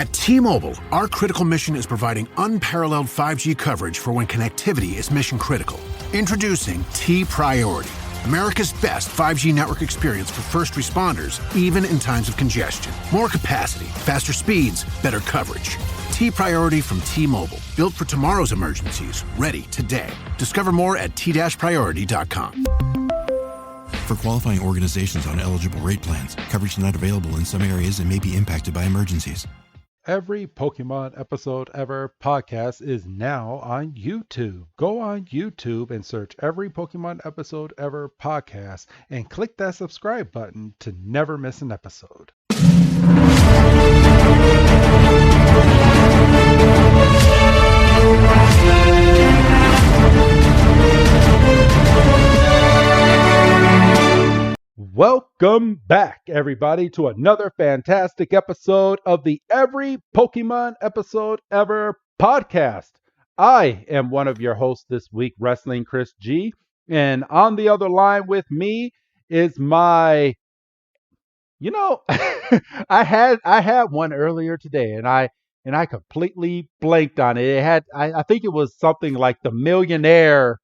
At T-Mobile, our critical mission is providing unparalleled 5G coverage for when connectivity is mission critical. Introducing T-Priority, America's best 5G network experience for first responders, even in times of congestion. More capacity, faster speeds, better coverage. T-Priority from T-Mobile, built for tomorrow's emergencies, ready today. Discover more at t-priority.com. For qualifying organizations on eligible rate plans, coverage not available in some areas and may be impacted by emergencies. Every Pokemon Episode Ever podcast is now on YouTube. Go on YouTube and search Every Pokemon Episode Ever podcast and click that subscribe button to never miss an episode. Welcome back, everybody, to another fantastic episode of the Every Pokemon Episode Ever podcast. I am one of your hosts this week, Wrestling Chris G, and on the other line with me is my, I had one earlier today, and I completely blanked on it. I think it was something like the millionaire,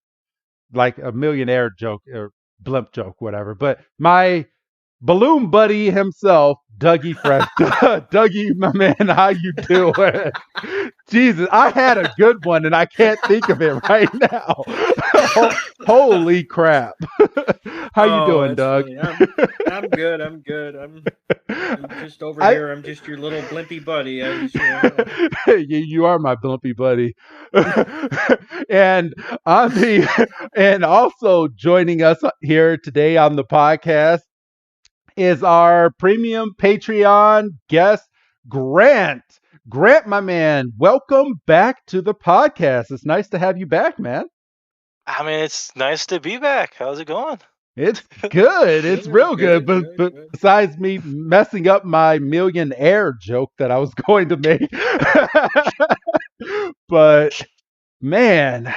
like a millionaire joke or blimp joke, whatever. But my balloon buddy himself, Dougie Fresh. Dougie, my man, how you doing? Jesus, I had a good one and I can't think of it right now. Holy crap. How you doing, Doug? I'm good. I'm just over here. I'm just your little blimpy buddy. You are my blimpy buddy. and also joining us here today on the podcast is our premium Patreon guest, Grant. Grant, my man, welcome back to the podcast. It's nice to have you back, man. I mean, it's nice to be back. How's it going? It's good. It's real good. But besides me messing up my millionaire joke that I was going to make. But, man,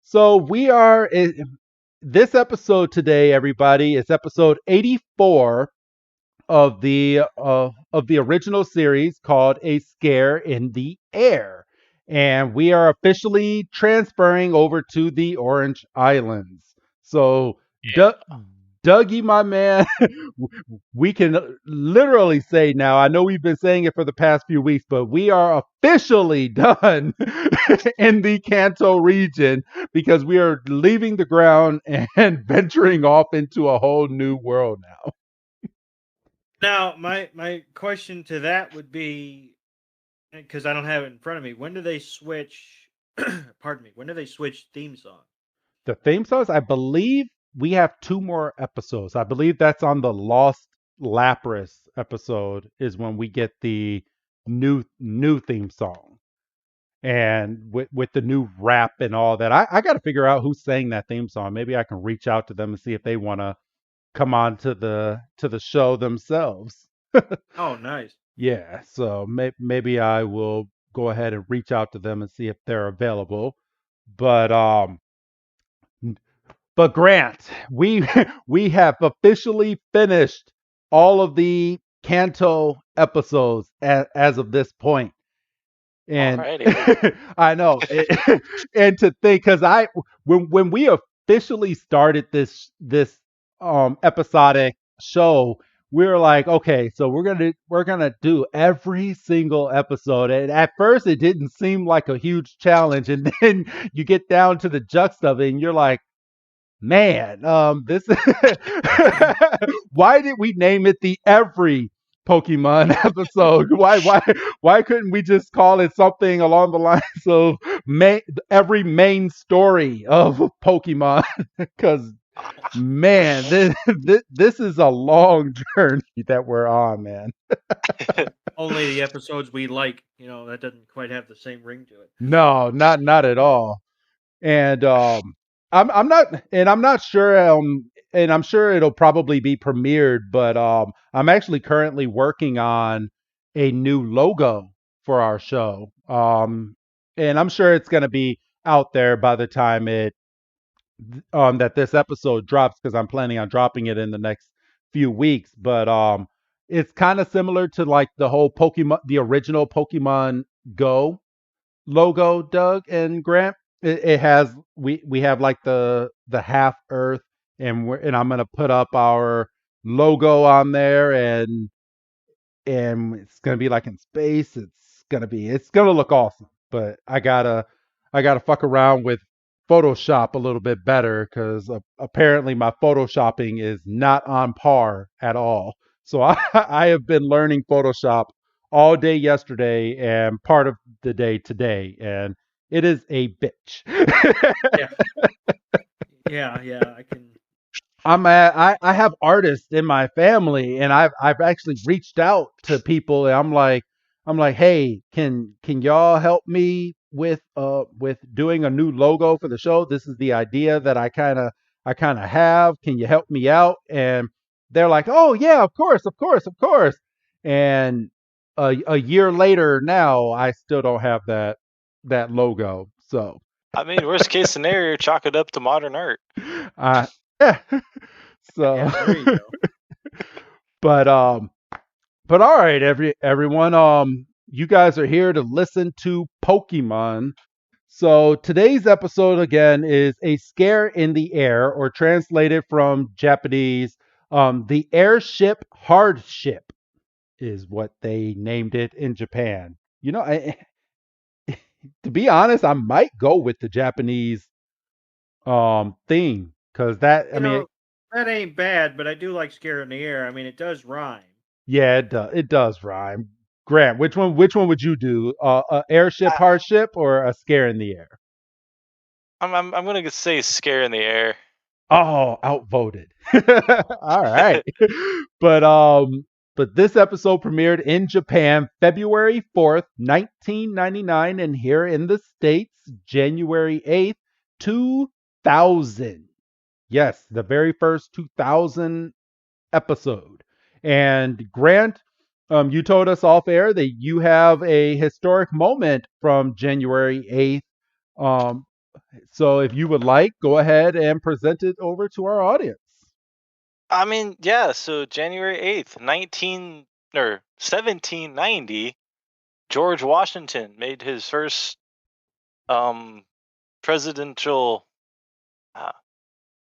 so we are... This episode today, everybody, is episode 84 of the original series called A Scare in the Air. And we are officially transferring over to the Orange Islands. So, yeah. Dougie, my man, we can literally say now, I know we've been saying it for the past few weeks, but we are officially done in the Kanto region because we are leaving the ground and venturing off into a whole new world now. Now, my question to that would be, because I don't have it in front of me, when do they switch, when do they switch theme songs? The theme songs, I believe, we have 2 more episodes. I believe that's on the Lost Lapras episode is when we get the new theme song. And with the new rap and all that. I got to figure out who sang that theme song. Maybe I can reach out to them and see if they want to come on to the show themselves. Oh, nice. Yeah, so maybe I will go ahead and reach out to them and see if they're available. But Grant, we have officially finished all of the Kanto episodes as of this point. And I know, and to think, because when we officially started this episodic show, we were like, okay, so we're gonna do every single episode. And at first, it didn't seem like a huge challenge, and then you get down to the gist of it, and you're like, man, this why did we name it the Every Pokemon Episode? Why couldn't we just call it something along the lines of every main story of Pokemon? Because man, this is a long journey that we're on, man. Only the episodes we like, that doesn't quite have the same ring to it. No, not at all. And I'm not sure, and I'm sure it'll probably be premiered, but I'm actually currently working on a new logo for our show. And I'm sure it's going to be out there by the time that this episode drops, because I'm planning on dropping it in the next few weeks. But it's kind of similar to like the whole Pokemon, the original Pokemon Go logo, Doug and Grant. It has we have like the half Earth, and I'm gonna put up our logo on there, and it's gonna be like in space. It's gonna look awesome. But I gotta fuck around with Photoshop a little bit better because apparently my photoshopping is not on par at all. So I have been learning Photoshop all day yesterday and part of the day today, and it is a bitch. Yeah, yeah. I can. I have artists in my family, and I've actually reached out to people, and I'm like, hey, can y'all help me with doing a new logo for the show? This is the idea that I kind of have. Can you help me out? And they're like, oh yeah, of course, of course, of course. And a year later now, I still don't have that logo. So I mean, worst case scenario, chalk it up to modern art. uh yeah. So Yeah, there you go. but all right, everyone. You guys are here to listen to Pokemon. So today's episode again is a scare in the air, or translated from Japanese, the Airship Hardship is what they named it in Japan. To be honest, I might go with the Japanese theme because You know, that ain't bad, but I do like scare in the air. I mean, it does rhyme. yeah, it does rhyme. Grant, which one would you do? A airship I, hardship or a scare in the air? I'm gonna say scare in the air. Oh, outvoted. All right. But but this episode premiered in Japan February 4th, 1999, and here in the States January 8th, 2000. Yes, the very first 2000 episode. And Grant, you told us off air that you have a historic moment from January 8th. Um, so if you would like, go ahead and present it over to our audience. I mean, yeah. So January 8th, 1790, George Washington made his first presidential, uh,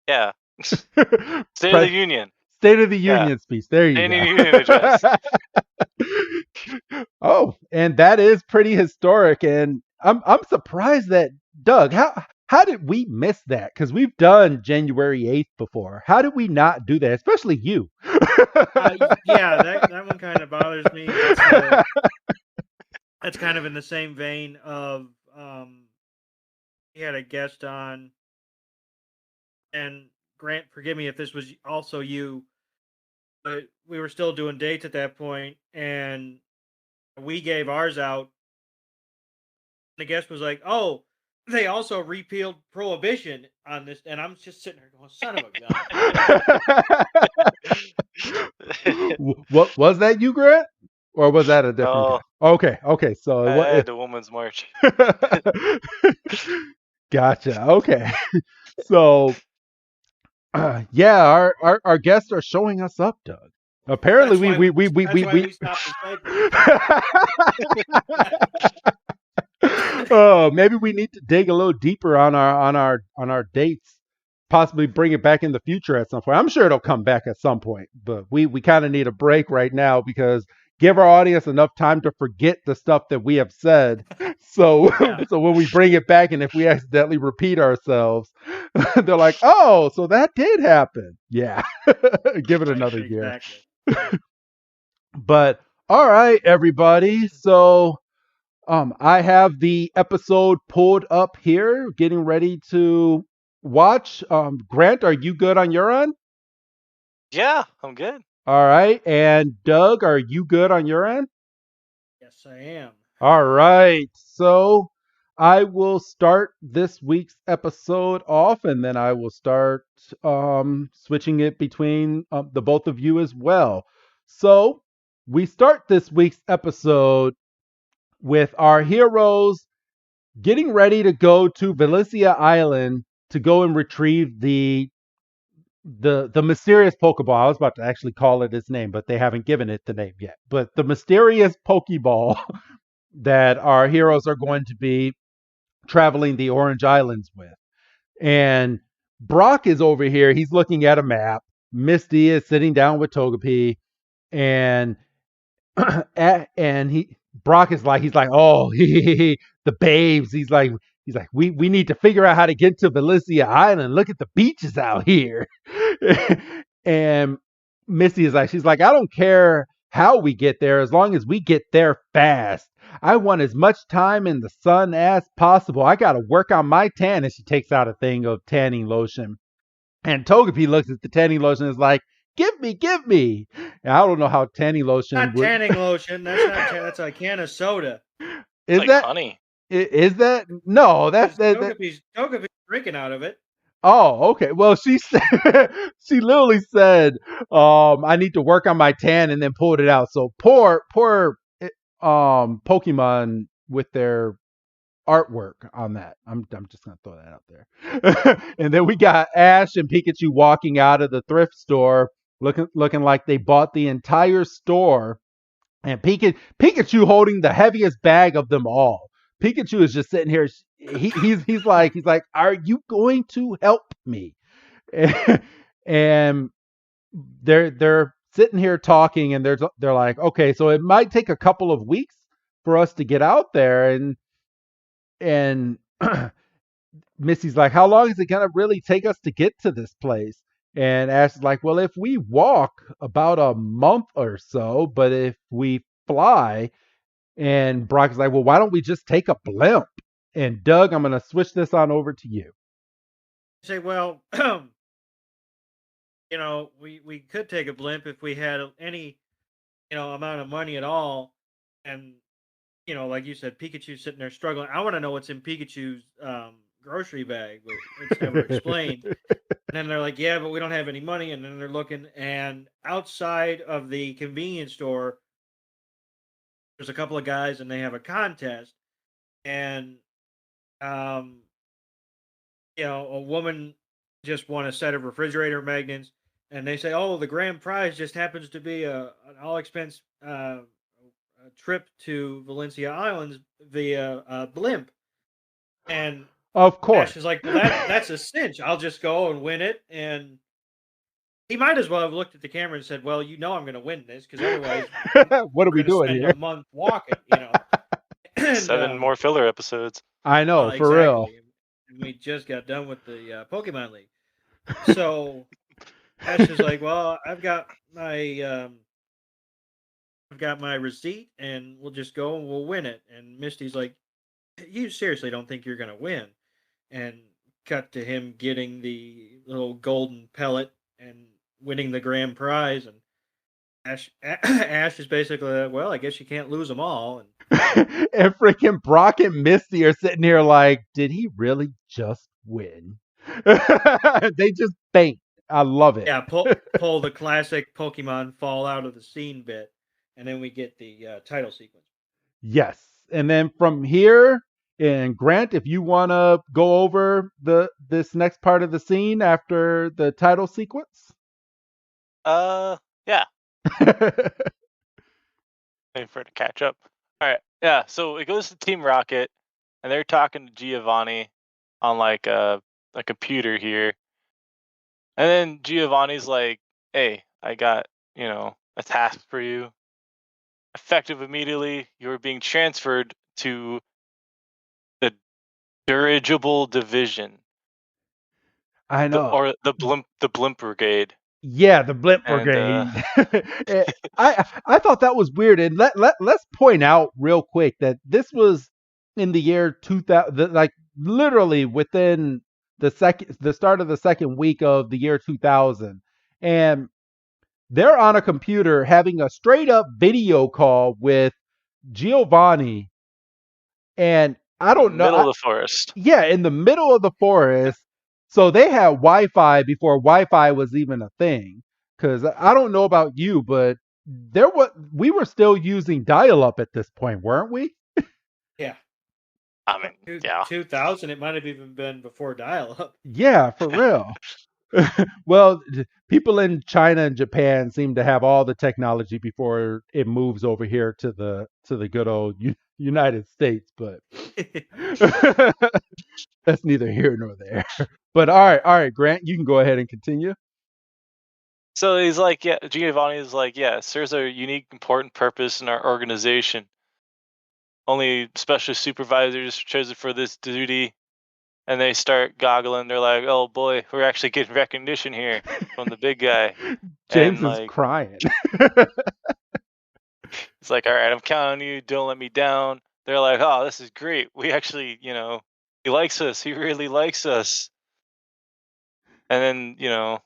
yeah, State of the Union. State of the Yeah. Union speech. There you State of the go. Union address. Oh, and that is pretty historic. And I'm surprised that Doug, how did we miss that? Because we've done January 8th before. How did we not do that? Especially you. Yeah, that one kind of bothers me. That's kind of in the same vein of he had a guest on, and Grant, forgive me if this was also you, but we were still doing dates at that point, and we gave ours out. The guest was like, "Oh, they also repealed prohibition on this," and I'm just sitting there going, "Son of a gun!" What was that, you, Grant? Or was that a different No, guy? Okay. So I had the Women's March. Gotcha. Okay. So yeah, our guests are showing us up, Doug. Apparently, That's we why we stopped the segment. Oh, maybe we need to dig a little deeper on our dates. Possibly bring it back in the future at some point. I'm sure it'll come back at some point, but we kind of need a break right now because give our audience enough time to forget the stuff that we have said. So Yeah. so when we bring it back, and if we accidentally repeat ourselves, they're like, "Oh, so that did happen." Yeah. Give it another year. Exactly. But all right, everybody. So I have the episode pulled up here, getting ready to watch. Grant, are you good on your end? Yeah, I'm good. All right. And Doug, are you good on your end? Yes, I am. All right. So I will start this week's episode off, and then I will start switching it between the both of you as well. So we start this week's episode with our heroes getting ready to go to Valencia Island to go and retrieve the mysterious Pokeball. I was about to actually call it its name, but they haven't given it the name yet. But the mysterious Pokeball that our heroes are going to be traveling the Orange Islands with. And Brock is over here. He's looking at a map. Misty is sitting down with Togepi, and and he Brock is like he's like, oh, the babes. He's like we need to figure out how to get to Valencia Island. Look at the beaches out here. And Misty is like, she's like, I don't care how we get there as long as we get there fast. I want as much time in the sun as possible. I got to work on my tan. And she takes out a thing of tanning lotion. And Togepi looks at the tanning lotion and is like, give me, give me. And I don't know how tanning lotion Not would... tanning lotion. That's a can of soda. Is like that honey. Is that no? That's Togepi's drinking out of it. Oh, okay. Well, she said she literally said, I need to work on my tan and then pulled it out. So poor Pokemon with their artwork on that. I'm just gonna throw that out there. And then we got Ash and Pikachu walking out of the thrift store, looking like they bought the entire store, and Pikachu holding the heaviest bag of them all. Pikachu is just sitting here. He's like, are you going to help me? And they're sitting here talking, and they're like, okay, so it might take a couple of weeks for us to get out there, and Missy's like, how long is it gonna really take us to get to this place? And Ash is like, well, if we walk, about a month or so, but if we fly... And Brock is like, well, why don't we just take a blimp? And Doug, I'm going to switch this on over to you. Say, well, we could take a blimp if we had any, amount of money at all. And, like you said, Pikachu's sitting there struggling. I want to know what's in Pikachu's grocery bag, but it's never explained. And then they're like, yeah, but we don't have any money. And then they're looking, and outside of the convenience store, there's a couple of guys and they have a contest, and a woman just won a set of refrigerator magnets, and they say, oh, the grand prize just happens to be an all expense a trip to Valencia Islands via blimp. And of course, Ash is like, well, that's a cinch. I'll just go and win it. And he might as well have looked at the camera and said, well, I'm going to win this, because otherwise what are we doing here? A month walking, And, 7 more filler episodes. I know, for exactly. real. And we just got done with the Pokemon League. So Ash is like, well, I've got my receipt, and we'll just go and we'll win it. And Misty's like, you seriously don't think you're going to win? And cut to him getting the little golden pellet and winning the grand prize. And Ash is basically like, well, I guess you can't lose them all. And and freaking Brock and Misty are sitting here like, did he really just win? They just faint. I love it. Yeah, pull the classic Pokemon fall out of the scene bit, and then we get the title sequence. Yes. And then from here, and Grant, if you want to go over this next part of the scene after the title sequence. Yeah. Waiting for it to catch up. All right, yeah. So it goes to Team Rocket, and they're talking to Giovanni on like a computer here, and then Giovanni's like, "Hey, I got a task for you. Effective immediately, you're being transferred to the Dirigible Division." I know, or the Blimp Brigade. Yeah, the Blimp Brigade. I thought that was weird, and let's point out real quick that this was in the year 2000, like literally within the start of the second week of the year 2000, and they're on a computer having a straight up video call with Giovanni, and I don't know, middle of the forest. Yeah, in the middle of the forest. So they had Wi-Fi before Wi-Fi was even a thing. Because I don't know about you, but we were still using dial-up at this point, weren't we? Yeah. I mean, yeah. 2000, it might have even been before dial-up. Yeah, for real. Well, people in China and Japan seem to have all the technology before it moves over here to the good old United States, but that's neither here nor there. But all right, Grant, you can go ahead and continue. So he's like, yeah, Giovanni is like, yeah, serves a unique, important purpose in our organization. Only special supervisors chosen for this duty. And they start goggling. They're like, oh boy, we're actually getting recognition here from the big guy. James And is like, crying. it's like, all right, I'm counting on you. Don't let me down. They're like, oh, this is great. We actually, he likes us. He really likes us. And then,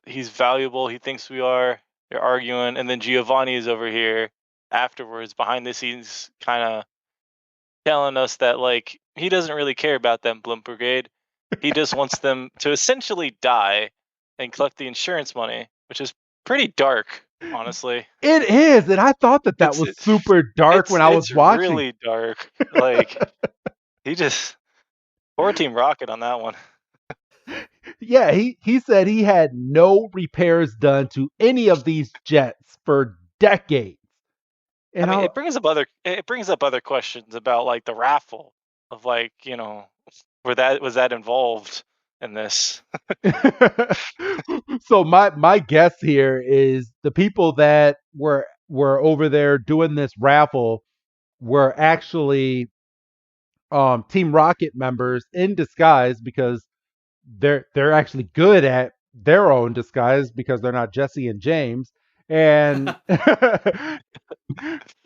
he's valuable. He thinks we are. They're arguing. And then Giovanni is over here afterwards, behind the scenes, kind of telling us that, like, he doesn't really care about them Blimp Brigade. He just wants them to essentially die and collect the insurance money, which is pretty dark, honestly. It is, and I thought that was super dark when I was watching. It's really dark. Like, poor Team Rocket on that one. Yeah, he said he had no repairs done to any of these jets for decades. And I mean, it brings up other questions about, like, the raffle of, like, was that involved in this? So my guess here is the people that were over there doing this raffle were actually Team Rocket members in disguise, because they're actually good at their own disguise because they're not Jesse and James. And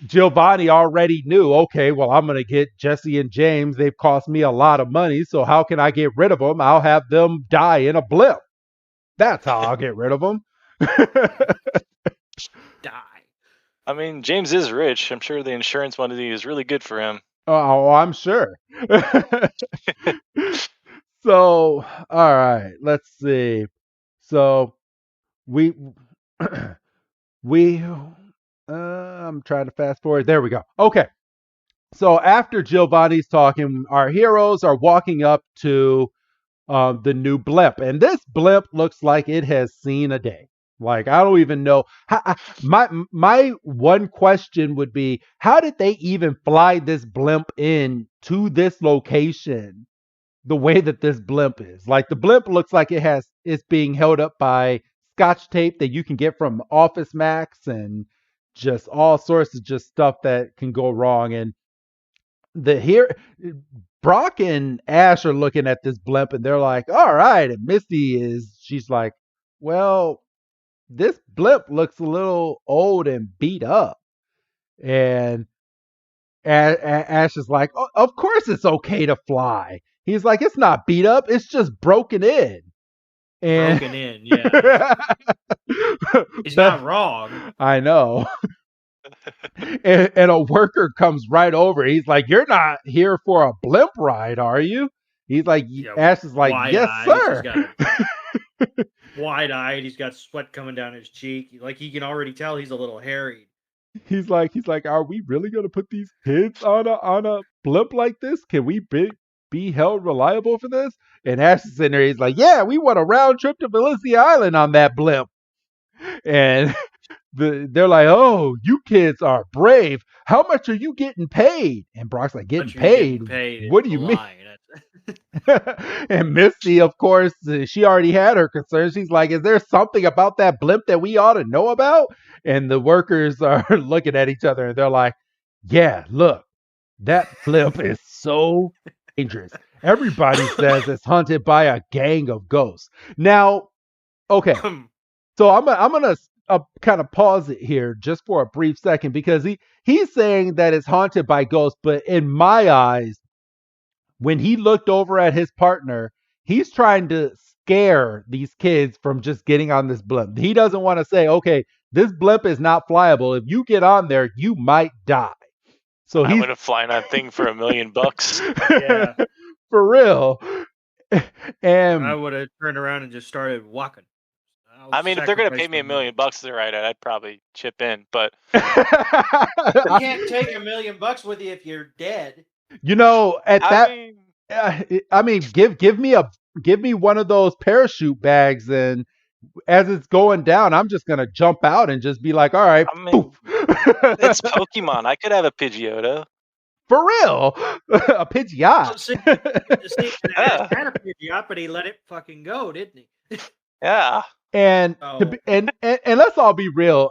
Giovanni already knew, okay, well, I'm going to get Jesse and James. They've cost me a lot of money, so how can I get rid of them? I'll have them die in a blimp. That's how I'll get rid of them. Die. I mean, James is rich. I'm sure the insurance money is really good for him. Oh, I'm sure. So, all right, let's see. So, I'm trying to fast forward. There we go. Okay. So after Giovanni's talking, our heroes are walking up to the new blimp, and this blimp looks like it has seen a day. Like, I don't even know. My one question would be, how did they even fly this blimp in to this location the way that this blimp is? Like, the blimp looks like it's being held up by Scotch tape that you can get from Office Max, and just all sorts of just stuff that can go wrong. And Brock and Ash are looking at this blimp and they're like, all right. And she's like, well, this blimp looks a little old and beat up. And Ash is like, oh, of course it's okay to fly. He's like, it's not beat up, it's just broken in. And broken in, yeah. He's not wrong. I know. And a worker comes right over. He's like, you're not here for a blimp ride, are you? He's like, yeah, Ash is like, yes, sir. Wide-eyed. He's got sweat coming down his cheek. Like, he can already tell he's a little harried. He's like, are we really going to put these kids on a blimp like this? Can we be held reliable for this? And Ash is in there. He's like, yeah, we want a round trip to Felicity Island on that blimp. And they're like, oh, you kids are brave. How much are you getting paid? And Brock's like, getting paid? What do you mean? And Misty, of course, she already had her concerns. She's like, is there something about that blimp that we ought to know about? And the workers are looking at each other and they're like, yeah, look, that blimp is so dangerous. Everybody says it's haunted by a gang of ghosts. Now, okay, so I'm gonna kind of pause it here just for a brief second, because he's saying that it's haunted by ghosts, but in my eyes, when he looked over at his partner, he's trying to scare these kids from just getting on this blimp. He doesn't want to say, okay, this blimp is not flyable. If you get on there, you might die. So I would have flown that thing for $1 million. Yeah. For real. And I would have turned around and just started walking. I mean, if they're going to pay me $1 million to ride it, I'd probably chip in, but you can't take $1 million with you if you're dead. You know, at that, I mean, give me a give me one of those parachute bags, and as it's going down, I'm just gonna jump out and just be like, all right, I mean, poof. it's Pokemon. I could have a Pidgeotto. For real, a Pidgeot. See, and Ash Yeah. had a Pidgeot, but he let it fucking go, didn't he? Yeah. And Oh. and let's all be real.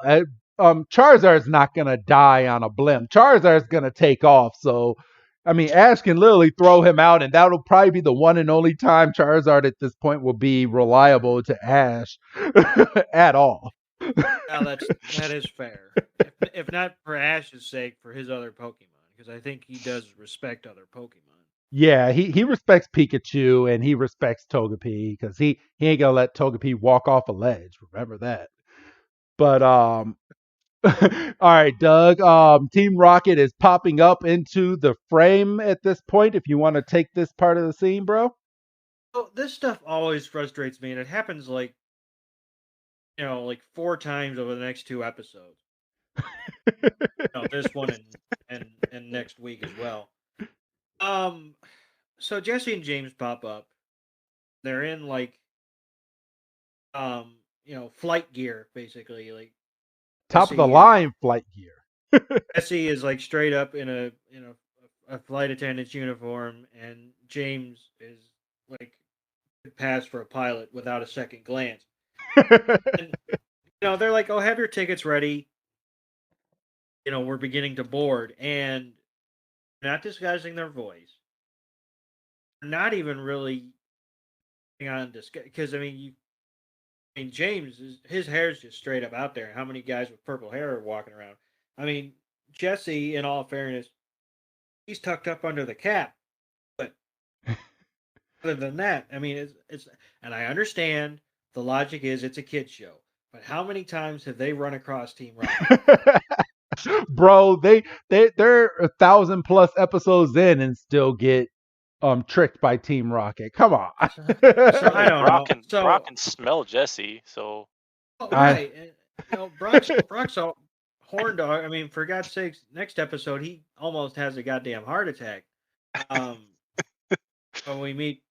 Charizard's not gonna die on a blimp. Charizard's gonna take off. So, I mean, Ash can literally throw him out, and that'll probably be the one and only time Charizard at this point will be reliable to Ash at all. Yeah, that is fair. If not for Ash's sake, for his other Pokemon, because I think he does respect other Pokemon. Yeah, he respects Pikachu and he respects Togepi because he ain't gonna let Togepi walk off a ledge. Remember that. But all right, Doug. Team Rocket is popping up into the frame at this point. If you want to take this part of the scene, bro. So this stuff always frustrates me, and it happens like 4 times over the next 2 episodes. This one and next week as well. So Jesse and James pop up. They're in flight gear, basically. Like Top of the Jesse- line flight gear. Jesse is like straight up in a flight attendant's uniform, and James is like passed for a pilot without a second glance. And they're like, "Oh, have your tickets ready. We're beginning to board," and not disguising their voice. Not even really on disguise, because James his hair's just straight up out there. How many guys with purple hair are walking around? I mean, Jesse, in all fairness, he's tucked up under the cap, but other than that, I mean, it's and I understand the logic is it's a kid's show, but how many times have they run across Team Rocket? Bro, they're 1,000+ episodes in and still get tricked by Team Rocket. Come on. So I don't Brock know. can So Brock can smell Jesse, so right, and, Brock's a horn dog. I mean, for God's sakes, next episode he almost has a goddamn heart attack. When we meet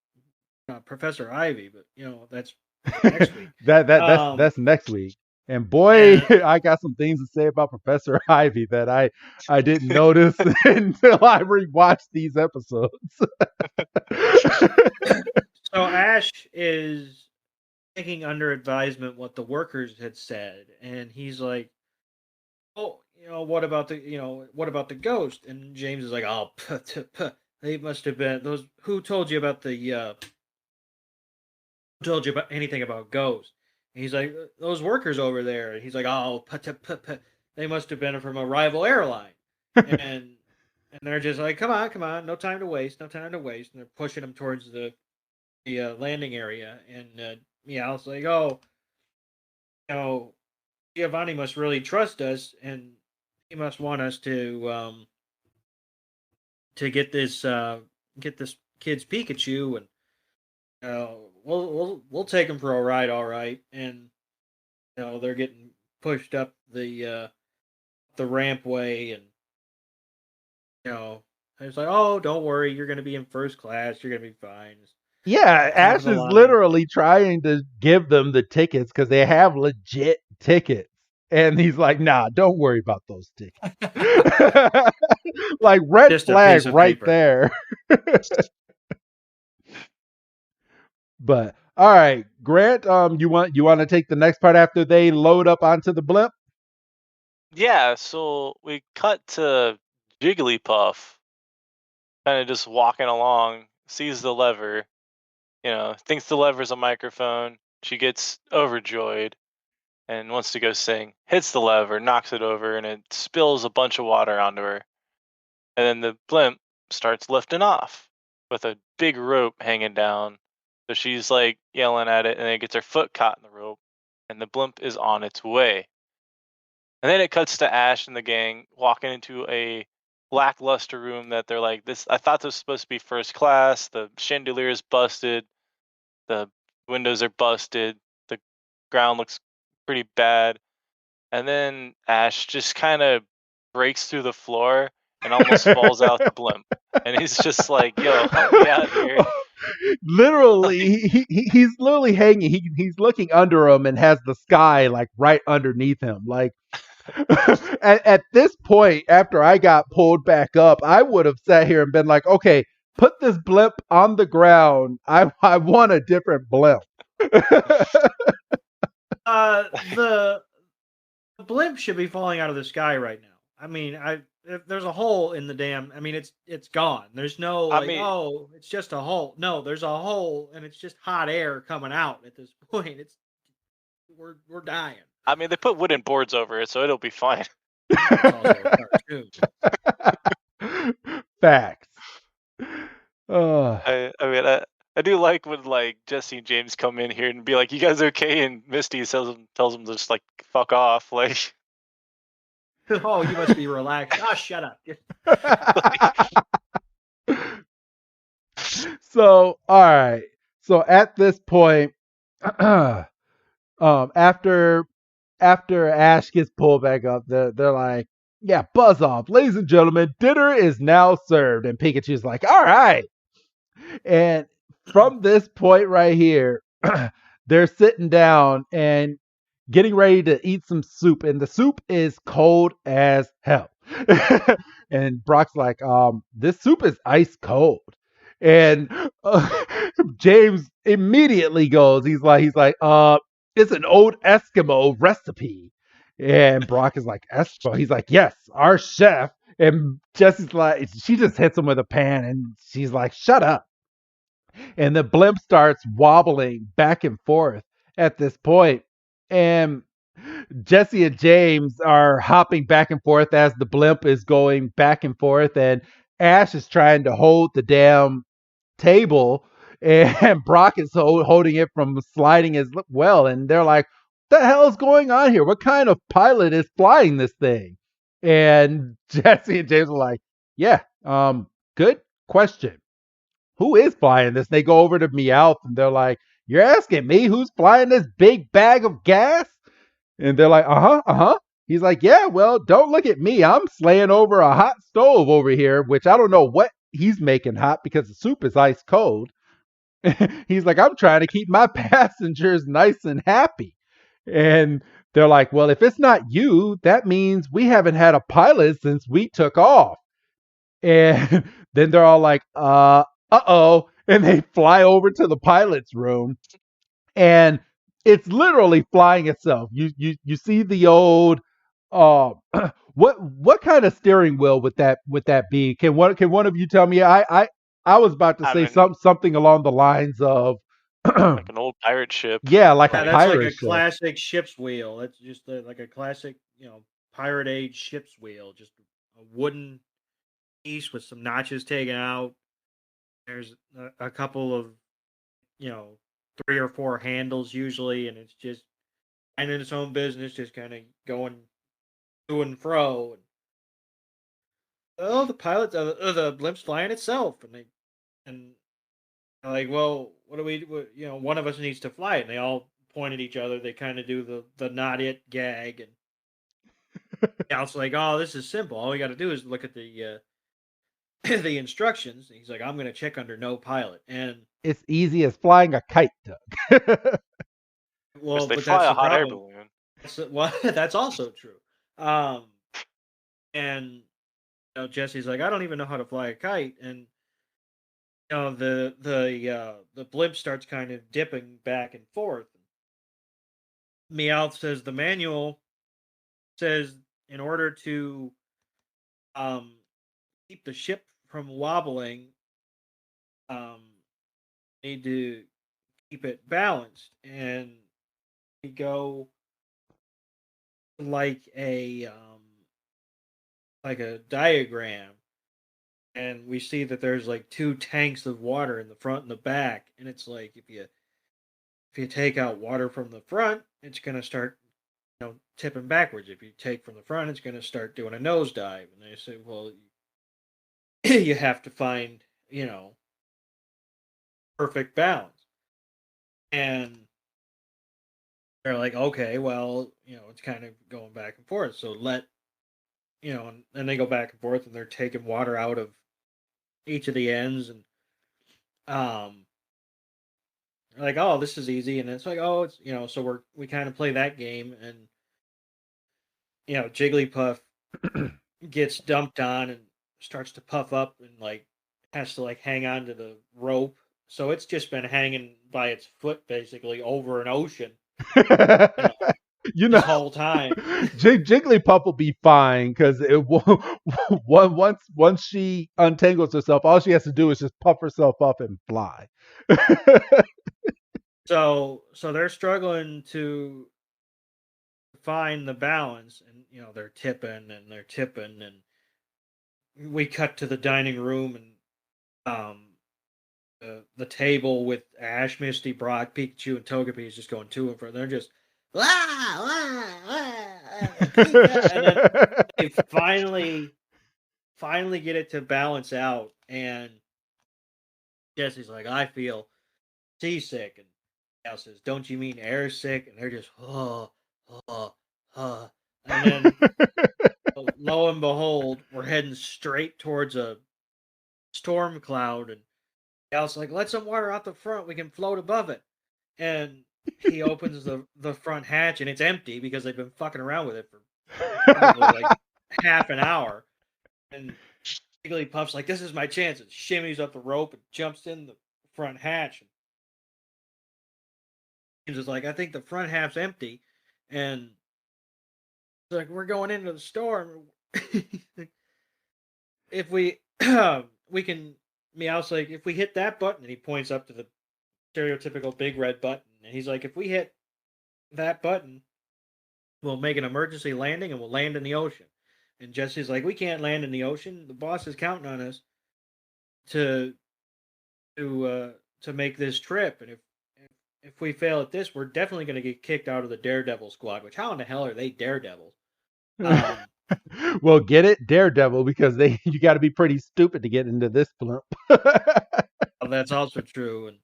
Professor Ivy, but that's next week. That's next week. And boy, I got some things to say about Professor Ivy that I didn't notice until I rewatched these episodes. So Ash is taking under advisement what the workers had said, and he's like, "Oh, what about the ghost?" And James is like, "Oh, they must have been those. Who told you about told you about anything about ghosts?" And he's like, "Those workers over there." And he's like, "Oh, they must have been from a rival airline." And they're just like, come on, no time to waste. And they're pushing him towards the landing area. And I was like, "Oh, Giovanni must really trust us, and he must want us to get this kid's Pikachu, and we'll take him for a ride, all right." And they're getting pushed up the rampway, and it's like, "Oh, don't worry, you're gonna be in first class. You're gonna be fine." Yeah, Ash is literally trying to give them the tickets because they have legit tickets. And he's like, "Nah, don't worry about those tickets." Like red Just a flag piece of right paper. there. But all right, Grant, you want to take the next part after they load up onto the blimp? yeah. So we cut to Jigglypuff, kind of just walking along, sees the lever, thinks the lever's a microphone. She gets overjoyed and wants to go sing. Hits the lever, knocks it over, and it spills a bunch of water onto her. And then the blimp starts lifting off with a big rope hanging down. So she's like yelling at it, and then it gets her foot caught in the rope, and the blimp is on its way. And then it cuts to Ash and the gang walking into a lackluster room that they're like, "This. I thought this was supposed to be first class. The chandelier is busted. The windows are busted. The ground looks pretty bad." And then Ash just kind of breaks through the floor and almost falls out the blimp. And he's just like, "Yo, help me out here." Literally, he's literally hanging. He's looking under him and has the sky like right underneath him. Like at this point, after I got pulled back up, I would have sat here and been like, okay, put this blimp on the ground. I want a different blimp. The blimp should be falling out of the sky right now. I mean, if there's a hole in the damn. I mean, it's gone. There's no like, oh, it's just a hole. No, there's a hole, and it's just hot air coming out at this point. We're dying. I mean, they put wooden boards over it, so it'll be fine. It's also a cartoon. Facts. I mean, I do like when like Jesse and James come in here and be like, "You guys okay?" And Misty tells them to just like fuck off. Like, oh, you must be relaxed. Oh, shut up. So, all right. So at this point, after Ash gets pulled back up, they're like, "Yeah, buzz off, ladies and gentlemen. Dinner is now served." And Pikachu's like, "All right." And from this point right here, they're sitting down and getting ready to eat some soup, and the soup is cold as hell. And Brock's like, this soup is ice cold. And James immediately goes, he's like, it's an old Eskimo recipe. And Brock is like, Eskimo? He's like, yes, our chef. And Jesse's like, she just hits him with a pan, and she's like, shut up. And the blimp starts wobbling back and forth at this point. And Jesse and James are hopping back and forth as the blimp is going back and forth. And Ash is trying to hold the damn table. And Brock is holding it from sliding as well. And they're like, what the hell is going on here? What kind of pilot is flying this thing? And Jesse and James are like, yeah, good question. Who is flying this? They go over to Meowth and they're like, you're asking me who's flying this big bag of gas? And they're like, uh-huh. He's like, yeah, well, don't look at me. I'm slaying over a hot stove over here, which I don't know what he's making hot because the soup is ice cold. He's like, I'm trying to keep my passengers nice and happy. And they're like, well, if it's not you, that means we haven't had a pilot since we took off. And then they're all like, uh-oh. And they fly over to the pilot's room. And it's literally flying itself. You see the old what kind of steering wheel would that be? Can one of you tell me? I was about to say something along the lines of like an old pirate ship. Yeah, like a that's pirate like a ship. classic ship's wheel. That's just like a classic, pirate age ship's wheel. Just a wooden piece with some notches taken out. There's a couple of, 3 or 4 handles usually, and it's just minding its own business, just kind of going to and fro. And, the pilot, the blimp's flying itself, and they're like, well, what do we? One of us needs to fly it. And they all point at each other. They kind of do the not it gag, and it's like, oh, this is simple. All we got to do is look at the the instructions. And he's like, I'm going to check under no pilot, and it's easy as flying a kite, Doug. Well, they fly a hot air balloon. That's also true. And Jesse's like, I don't even know how to fly a kite, and the blimp starts kind of dipping back and forth. Meowth says the manual says in order to keep the ship from wobbling, need to keep it balanced, and we go like a diagram, and we see that there's like 2 tanks of water in the front and the back, and it's like if you take out water from the front, it's gonna start tipping backwards. If you take from the front, it's gonna start doing a nosedive. And they say, well, you have to find perfect balance. And they're like, okay, well, it's kind of going back and forth. So and they go back and forth, and they're taking water out of each of the ends, and like, oh, this is easy, and it's like, oh, it's so we kind of play that game, and Jigglypuff gets dumped on and starts to puff up and like has to like hang on to the rope. So it's just been hanging by its foot basically over an ocean, you know, You this know, whole time. Jigglypuff will be fine because it will, once she untangles herself, all she has to do is just puff herself up and fly. So they're struggling to find the balance, and they're tipping, and we cut to the dining room, and the table with Ash, Misty, Brock, Pikachu, and Togepi is just going to and fro. They're just wah, wah, wah, Pika, and then they finally get it to balance out, and Jesse's like, I feel seasick, and Al says, don't you mean air sick? And they're just oh, and then lo and behold, we're heading straight towards a storm cloud, and Al's like, let some water out the front, we can float above it. And he opens the front hatch, and it's empty because they've been fucking around with it for probably like half an hour. And Jigglypuff's like, this is my chance, and shimmies up the rope and jumps in the front hatch. And James is like, I think the front half's empty. And it's like, we're going into the storm. If we we can, Meow's like, if we hit that button, and he points up to the stereotypical big red button, and he's like, if we hit that button, we'll make an emergency landing and we'll land in the ocean. And Jesse's like, we can't land in the ocean. The boss is counting on us to make this trip, and if we fail at this, we're definitely going to get kicked out of the Daredevil squad. Which, how in the hell are they Daredevils? Well, get it, Daredevil, because you got to be pretty stupid to get into this blimp. That's also true, and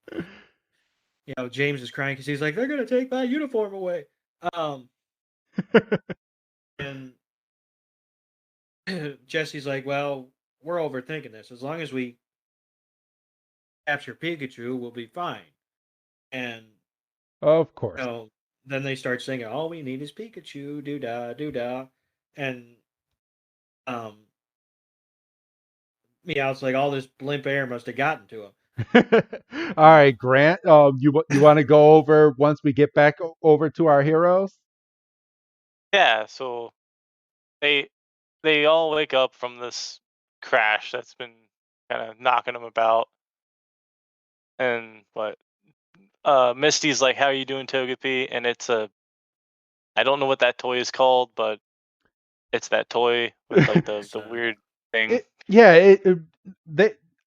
James is crying because he's like, they're going to take my uniform away. And Jesse's like, well, we're overthinking this. As long as we capture Pikachu, we'll be fine. And of course, then they start singing, all we need is Pikachu, doo-da, doo-da. And Meow's like, all this blimp air must have gotten to him. All right, Grant, you want to go over once we get back over to our heroes? Yeah, so they all wake up from this crash that's been kind of knocking them about. And Misty's like, how are you doing, Togepi? And it's I don't know what that toy is called, but it's that toy with like the weird thing.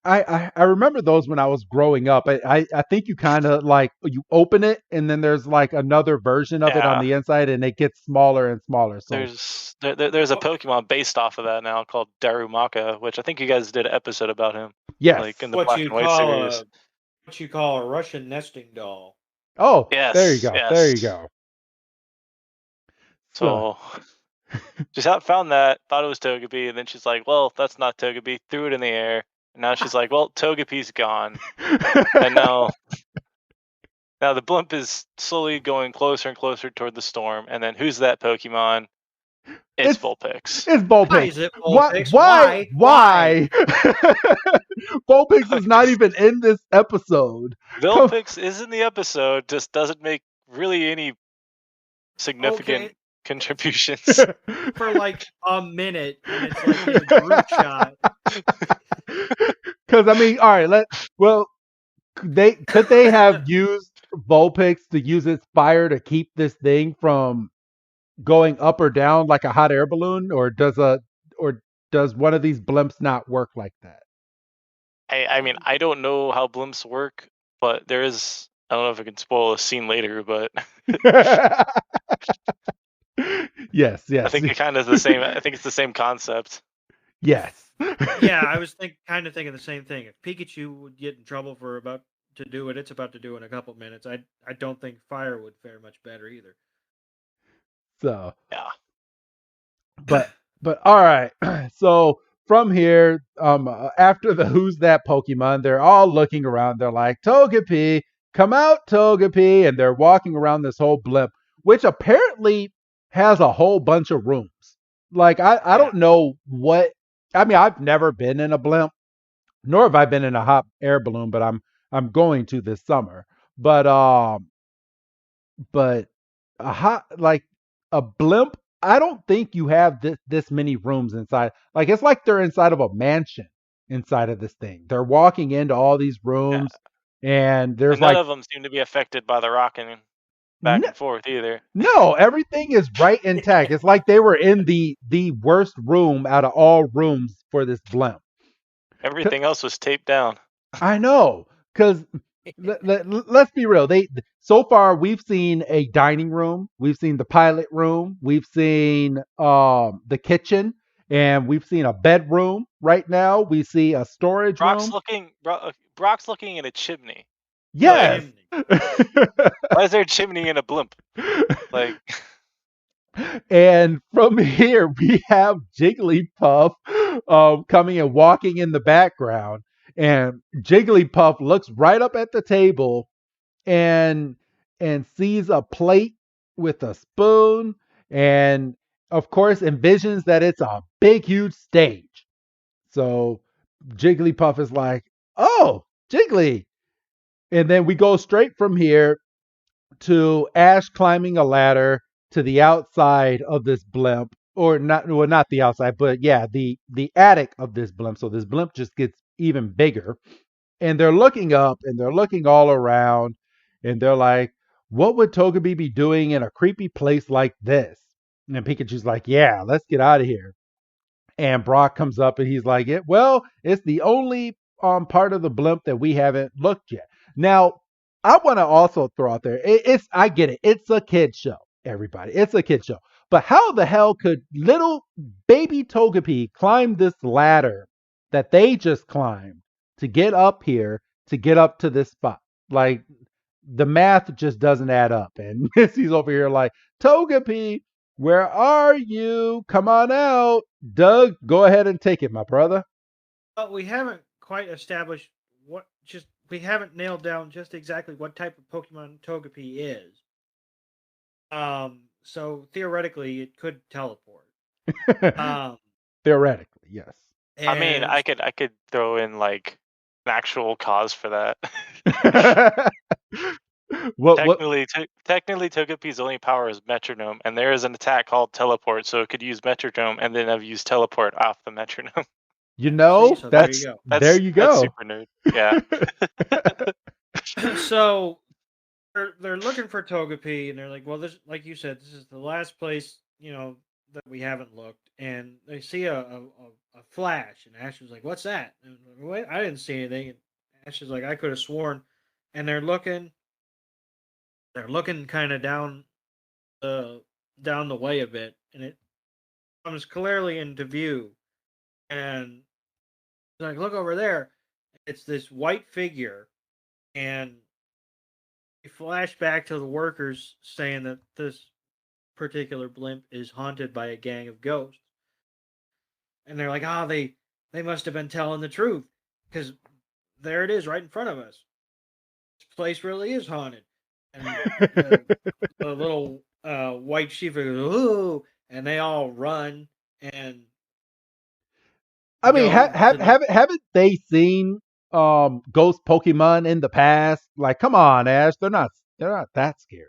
I remember those when I was growing up. I think you kind of like, you open it and then there's like another version of it on the inside, and it gets smaller and smaller. So there's a Pokemon based off of that now called Darumaka, which I think you guys did an episode about him. Yes, like in the Black and White series. What you call a Russian nesting doll. Oh, yes, there you go. Yes. There you go. So she found that, thought it was Togepi, and then she's like, well, that's not Togepi, threw it in the air, and now she's like, well, Togepi's gone. And now the blimp is slowly going closer and closer toward the storm, and then who's that Pokemon? It's Vulpix. It's Vulpix. Why is it Vulpix? Why? Vulpix is not even in this episode. Vulpix is in the episode, just doesn't make really any significant contributions. For like a minute, and it's like a group shot. Because I mean, all right, could they have used Vulpix to use its fire to keep this thing from going up or down like a hot air balloon, or does one of these blimps not work like that? I mean, I don't know how blimps work, but there is, I don't know if I can spoil a scene later, but yes. I think it kind of the same. I think it's the same concept. Yes. Yeah, I was kind of thinking the same thing. If Pikachu would get in trouble for about to do what it's about to do in a couple minutes, I don't think fire would fare much better either. So yeah, but all right. So from here, after the who's that Pokemon, they're all looking around. They're like, Togepi, come out, Togepi, and they're walking around this whole blimp, which apparently has a whole bunch of rooms. Like I don't know what. I mean, I've never been in a blimp, nor have I been in a hot air balloon, but I'm going to this summer. But like a blimp, I don't think you have this many rooms inside. Like it's like they're inside of a mansion inside of this thing. They're walking into all these rooms, and there's And none like of them seem to be affected by the rocking back and forth either. no, everything is right intact. It's like they were in the worst room out of all rooms for this blimp. Everything else was taped down. I know, because let's be real. So far we've seen a dining room, we've seen the pilot room, we've seen the kitchen, and we've seen a bedroom. Right now, we see a storage room. Brock's looking in a chimney. Yes. Why is there a chimney in a blimp? Like. And from here, we have Jigglypuff coming and walking in the background. And Jigglypuff looks right up at the table and sees a plate with a spoon, and of course envisions that it's a big, huge stage. So Jigglypuff is like, "Oh, Jiggly!" And then we go straight from here to Ash climbing a ladder to the outside of this blimp, or not the outside, but yeah, the attic of this blimp. So this blimp just gets even bigger, and they're looking up and they're looking all around, and they're like, "What would Togepi be doing in a creepy place like this?" And Pikachu's like, "Yeah, let's get out of here." And Brock comes up and he's like, "Well, it's the only part of the blimp that we haven't looked yet." Now, I want to also throw out there, I get it. It's a kid show, everybody. It's a kid show. But how the hell could little baby Togepi climb this ladder that they just climbed to get up here, to get up to this spot? Like, the math just doesn't add up. And Missy's over here like, "Togepi, where are you? Come on out." Doug, go ahead and take it, my brother. Well, we haven't quite established we haven't nailed down just exactly what type of Pokemon Togepi is. So theoretically, it could teleport. Theoretically, yes. I mean, I could throw in like an actual cause for that. Technically, Togepi's only power is Metronome, and there is an attack called Teleport, so it could use Metronome, and then I've used Teleport off the Metronome. You know, so there you go. That's super nerd. Yeah. So they're looking for Togepi, and they're like, "Well, this, like you said, this is the last place that we haven't looked." And they see a flash, and Ash was like, "What's that?" And wait, I didn't see anything. And Ash is like, "I could have sworn." And they're looking kind of down the way a bit, and it comes clearly into view. And like, "Look over there." It's this white figure, and we flash back to the workers saying that this particular blimp is haunted by a gang of ghosts. And they're like, they must have been telling the truth, because there it is right in front of us. This place really is haunted. And the little white sheep goes, "Ooh," and they all run. And I mean, haven't they seen ghost Pokemon in the past? Like, come on, Ash, they're not that scary.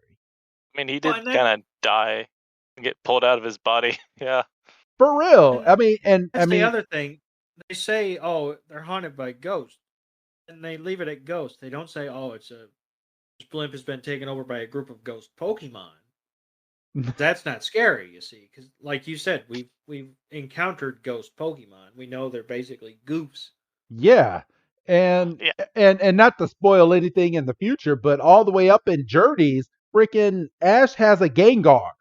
I mean, he did kind of die and get pulled out of his body. Yeah, for real. I mean, the other thing. They say, "Oh, they're haunted by ghosts," and they leave it at ghosts. They don't say, "Oh, this blimp has been taken over by a group of ghost Pokemon." That's not scary, you see, because like you said, we've encountered ghost Pokemon. We know they're basically goofs. Yeah. And not to spoil anything in the future, but all the way up in Journeys, freaking Ash has a Gengar.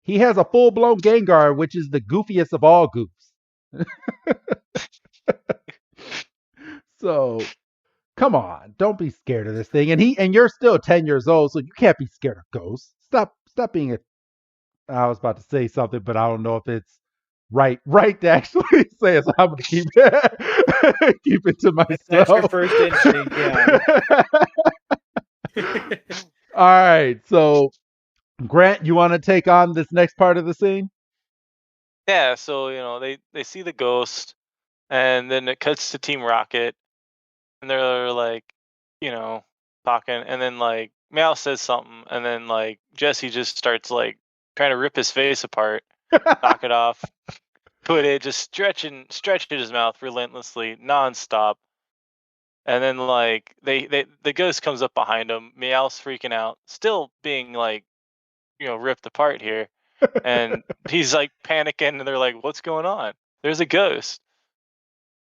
He has a full-blown Gengar, which is the goofiest of all goofs. So, come on, don't be scared of this thing. And you're still 10 years old, so you can't be scared of ghosts. Stop being I was about to say something, but I don't know if it's right to actually say it. So I'm gonna keep it to myself. That's your first instinct, yeah. All right, so Grant, you want to take on this next part of the scene? Yeah, so they see the ghost, and then it cuts to Team Rocket, and they're like, talking, and then like Meow says something, and then like Jesse just starts like trying to rip his face apart, knock it off, put it just stretching his mouth relentlessly, nonstop, and then like the ghost comes up behind him, Meow's freaking out, still being like ripped apart here, and he's like panicking, and they're like, "What's going on? There's a ghost."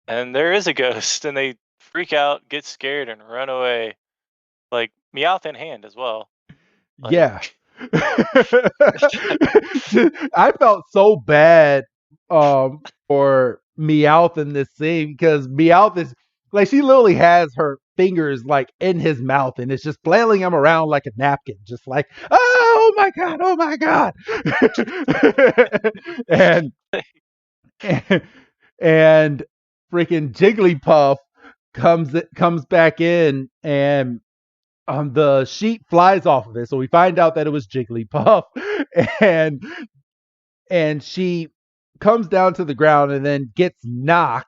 And there is a ghost, and they freak out, get scared, and run away, like Meowth in hand as well. Like, Yeah. I felt so bad for Meowth in this scene because Meowth is like she literally has her fingers like in his mouth and it's just flailing him around like a napkin, just like, oh my god, oh my god. and and freaking Jigglypuff comes back in and the sheet flies off of it. So we find out that it was Jigglypuff, and she comes down to the ground and then gets knocked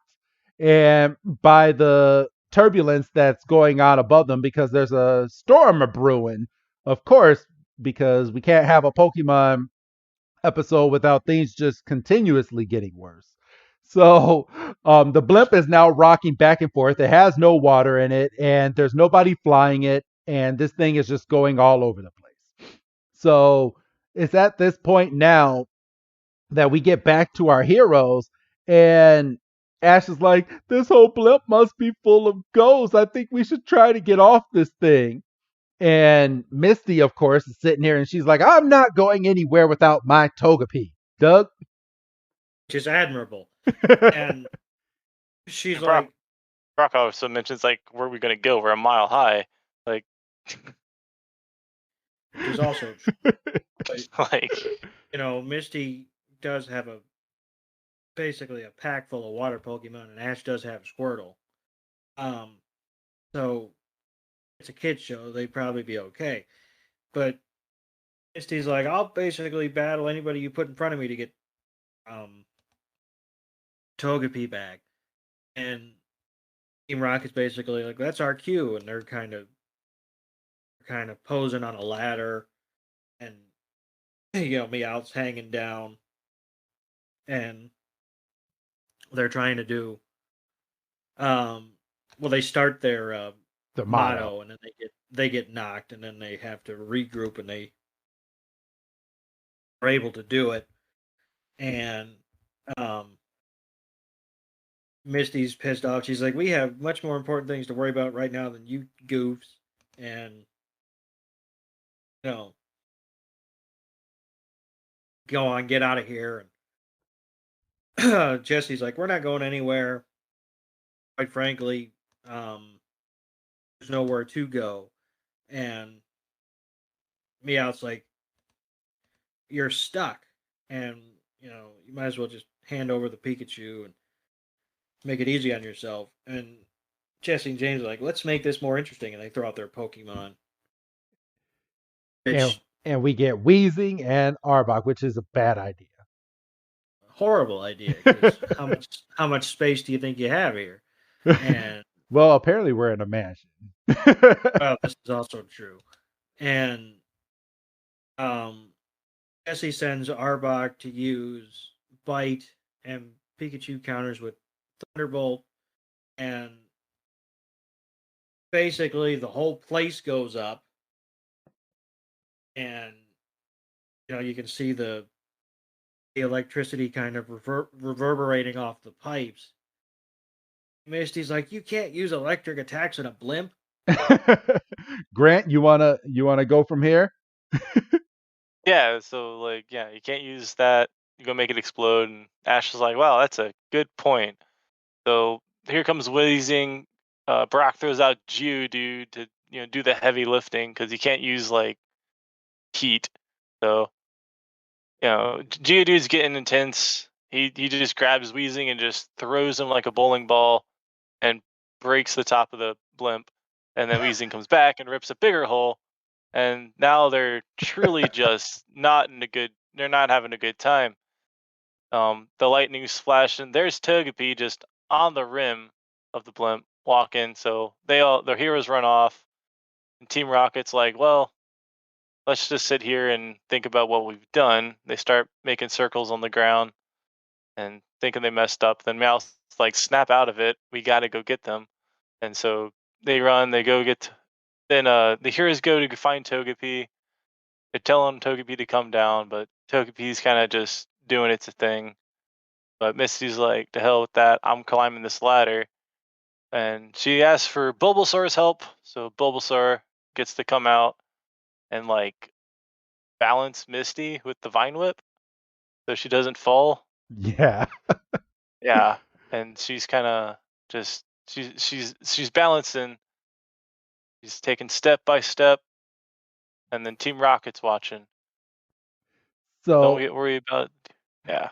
and by the turbulence that's going on above them because there's a storm a brewing. Of course, because we can't have a Pokemon episode without things just continuously getting worse. So the blimp is now rocking back and forth. It has no water in it, and there's nobody flying it, and this thing is just going all over the place. So it's at this point now that we get back to our heroes, and Ash is like, "This whole blimp must be full of ghosts. I think we should try to get off this thing." And Misty, of course, is sitting here and she's like, "I'm not going anywhere without my Togepi." Doug? Which is admirable. And she's and like, Brock also mentions like, "Where are we gonna go? We're a mile high." Like, which is also true. like, Misty does have basically a pack full of water Pokemon, and Ash does have Squirtle. So it's a kid's show; they'd probably be okay. But Misty's like, I'll basically battle anybody you put in front of me to get Togepi back. And Team Rocket's basically like, that's our cue, and they're kind of posing on a ladder, and Meowth's hanging down, and they're trying to do well, they start their The motto, and then they get knocked, and then they have to regroup, and they are able to do it. And Misty's pissed off. She's like, we have much more important things to worry about right now than you goofs. And go on, get out of here. And Jesse's like, we're not going anywhere. Quite frankly, there's nowhere to go. And Meowth's like, you're stuck. And, you might as well just hand over the Pikachu and make it easy on yourself. And Jesse and James are like, let's make this more interesting. And they throw out their Pokemon. And we get Wheezing and Arbok, which is a bad idea. Horrible idea. 'Cause how much space do you think you have here? And well, apparently we're in a mansion. well, this is also true. And Jesse sends Arbok to use Bite and Pikachu counters with Thunderbolt, and basically the whole place goes up, and you can see the electricity kind of reverberating off the pipes. Misty's like, you can't use electric attacks in a blimp. Grant, you wanna go from here? yeah. So like, yeah, you can't use that. You go make it explode. And Ash is like, wow, that's a good point. So here comes Wheezing. Brock throws out Geodude to do the heavy lifting because you can't use like heat. So Geodude's getting intense. He just grabs Wheezing and just throws him like a bowling ball and breaks the top of the blimp. and then Weezing comes back and rips a bigger hole, and now they're truly just not in a good. They're not having a good time. The lightning's flashing. There's Togepi just on the rim of the blimp walking. So their heroes run off, and Team Rocket's like, well, let's just sit here and think about what we've done. They start making circles on the ground and thinking they messed up. Then Meowth's like, snap out of it. We got to go get them. And so they run. They go get. Then the heroes go to find Togepi. They're telling Togepi to come down, but Togepi's kind of just doing its thing. But Misty's like, to hell with that. I'm climbing this ladder. And she asks for Bulbasaur's help. So Bulbasaur gets to come out and like balance Misty with the Vine Whip so she doesn't fall. Yeah. Yeah. And she's kind of just she's balancing. She's taking step by step. And then Team Rocket's watching. So Don't get worried about. Yeah.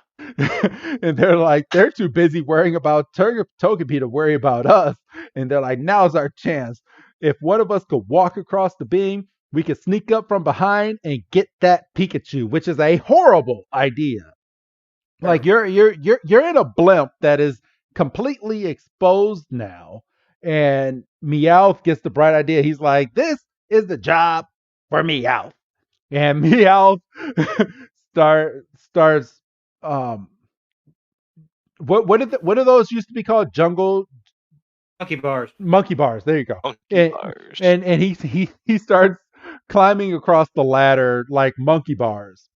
and they're too busy worrying about Togepi to worry about us. And they're like, now's our chance. If one of us could walk across the beam, we could sneak up from behind and get that Pikachu, which is a horrible idea. Like you're in a blimp that is completely exposed now, and Meowth gets the bright idea. He's like, "This is the job for Meowth," and Meowth starts. What are those used to be called? Jungle Monkey bars. monkey bars. There you go. Monkey bars. And he starts climbing across the ladder like monkey bars,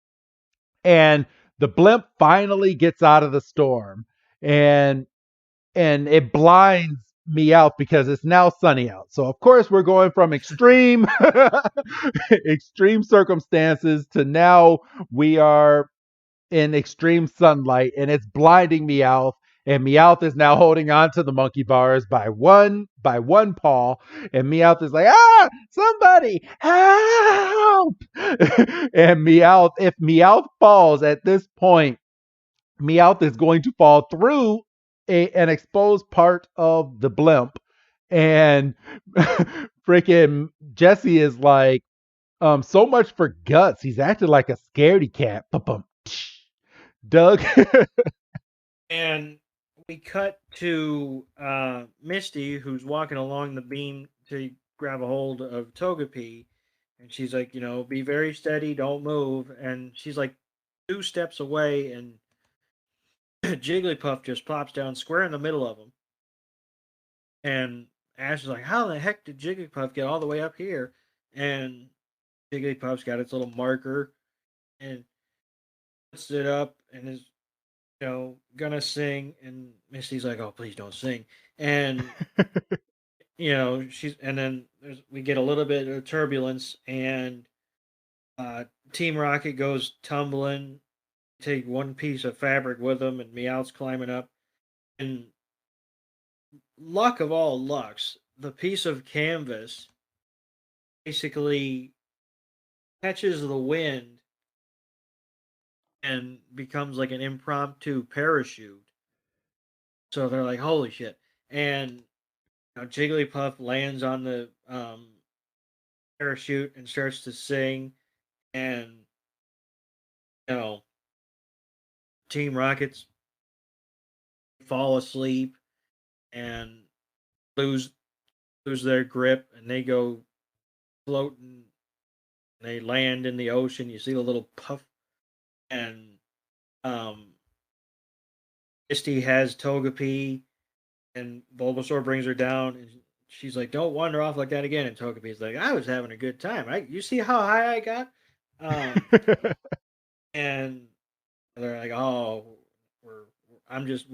and the blimp finally gets out of the storm, and it blinds me out because it's now sunny out. So of course we're going from extreme extreme circumstances to now we are in extreme sunlight, and it's blinding Meowth. And Meowth is now holding on to the monkey bars by one paw, and Meowth is like, somebody help! And if Meowth falls at this point, Meowth is going to fall through an exposed part of the blimp, and freaking Jesse is like, so much for guts. He's acting like a scaredy cat. Doug. And we cut to Misty, who's walking along the beam to grab a hold of Togepi. And she's like, be very steady, don't move. And she's like 2 steps away, and Jigglypuff just plops down square in the middle of them. And Ash is like, how the heck did Jigglypuff get all the way up here? And Jigglypuff's got its little marker and puts it up and is, gonna sing. And Misty's like, oh, please don't sing. And, and then we get a little bit of turbulence, and Team Rocket goes tumbling, take one piece of fabric with them, and Meowth's climbing up. And luck of all lucks, the piece of canvas basically catches the wind and becomes like an impromptu parachute. So they're like, holy shit. And Jigglypuff lands on the parachute and starts to sing. And, Team Rockets fall asleep and lose their grip, and they go floating. They land in the ocean. You see the little puff, and Misty has Togepi, and Bulbasaur brings her down, and she's like, "Don't wander off like that again." And Togepi's like, "I was having a good time. You see how high I got?" And they're like, "Oh, we're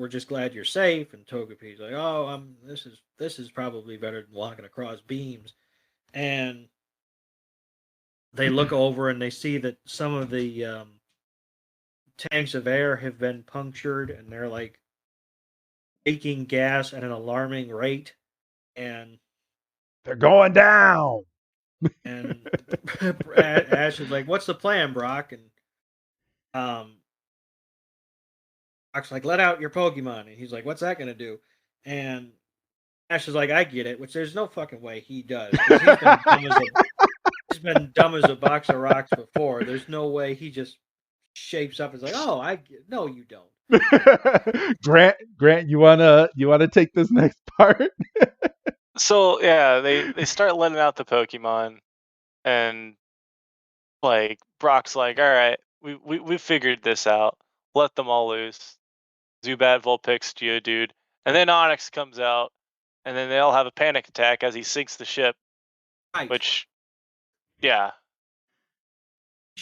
just glad you're safe." And Togepi's like, "Oh, this is probably better than walking across beams." And they look over and they see that some of the tanks of air have been punctured, and they're like leaking gas at an alarming rate, and they're going down. And Ash is like, "What's the plan, Brock?" And Brock's like, "Let out your Pokemon." And he's like, "What's that gonna do?" And Ash is like, I get it, which there's no fucking way he does. 'Cause he's been dumb as a box of rocks before. There's no way he just shapes up and is like, oh, no, you don't. Grant, you wanna take this next part? So yeah, they start letting out the Pokemon, and like Brock's like, all right, we figured this out. Let them all loose. Zubat, Vulpix, Geodude, and then Onyx comes out, and then they all have a panic attack as he sinks the ship. Right. Which, yeah,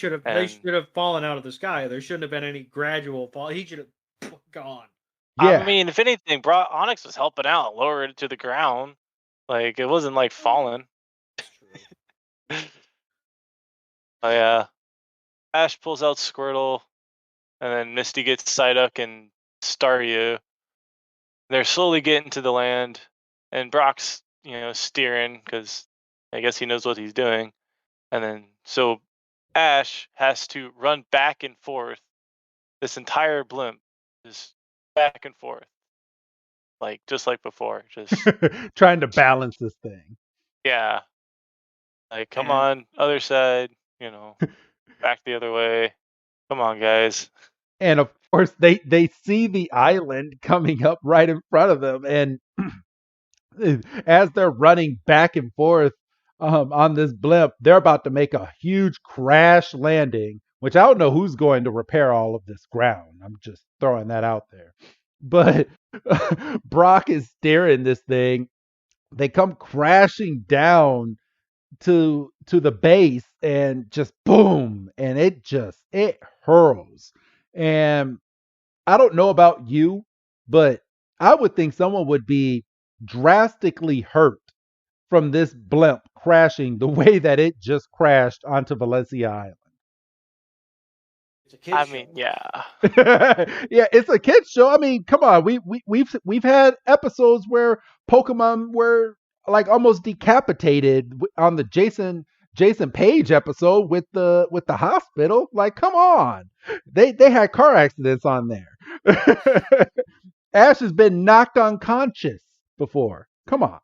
They should have fallen out of the sky. There shouldn't have been any gradual fall. He should have gone. I mean, if anything, Onyx was helping out, lowering it to the ground. Like, it wasn't like falling. That's true. Oh yeah. Ash pulls out Squirtle, and then Misty gets Psyduck and Staryu. They're slowly getting to the land, and Brock's, steering because I guess he knows what he's doing. And then so Ash has to run back and forth. This entire blimp is back and forth, like just like before. Just trying to balance this thing. yeah, like come on, other side. Back the other way. Come on, guys. And of course, they see the island coming up right in front of them, and as they're running back and forth on this blimp, they're about to make a huge crash landing, which I don't know who's going to repair all of this ground. I'm just throwing that out there. But Brock is steering this thing. They come crashing down to the base and just boom, and it hurls. And I don't know about you, but I would think someone would be drastically hurt from this blimp crashing the way that it just crashed onto Valencia Island. It's a kid's show. mean, yeah. Yeah, it's a kids show. I mean, come on. We've had episodes where Pokemon were like almost decapitated on the Jason Page episode with the hospital. Like, come on. They had car accidents on there. Ash has been knocked unconscious before. Come on.